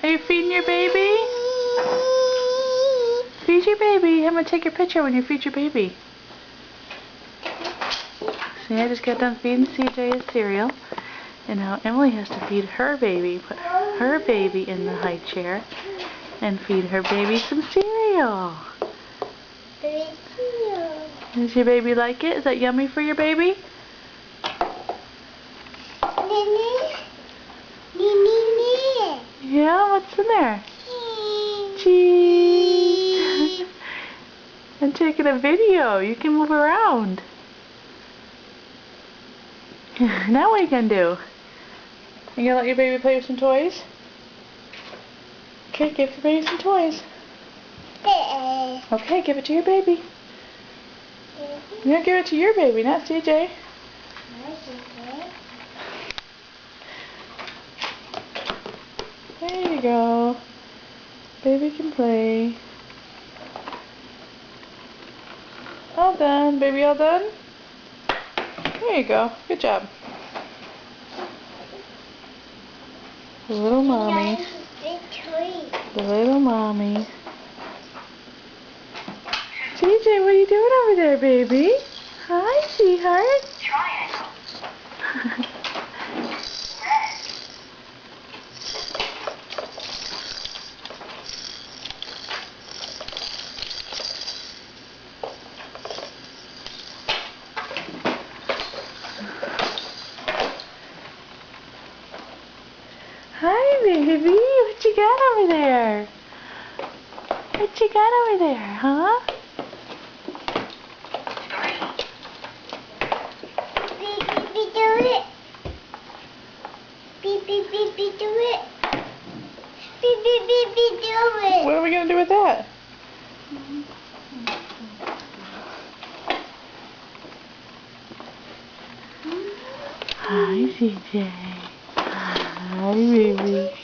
Are you feeding your baby? Feed your baby. I'm going to take your picture when you feed your baby. See, I just got done feeding CJ his cereal. And now Emily has to feed her baby. Put her baby in the high chair and feed her baby some cereal. Does your baby like it? Is that yummy for your baby? Yeah, what's in there? Cheese. I'm taking a video. You can move around. Now what are you going to do? You going to let your baby play with some toys? Okay, give your baby some toys. Okay, give it to your baby. You're going to give it to your baby, not CJ. There you go. Baby can play. All done. Baby all done? There you go. Good job. The little mommy. The little mommy. CJ, what are you doing over there, baby? Hi, sweetheart. Try it. Hi, baby. What you got over there? What you got over there, huh? Beep, beep, beep, do it. Beep, beep, beep, beep, do it. Beep, beep, beep, beep, do it. What are we going to do with that? Hi, CJ. Hi, baby.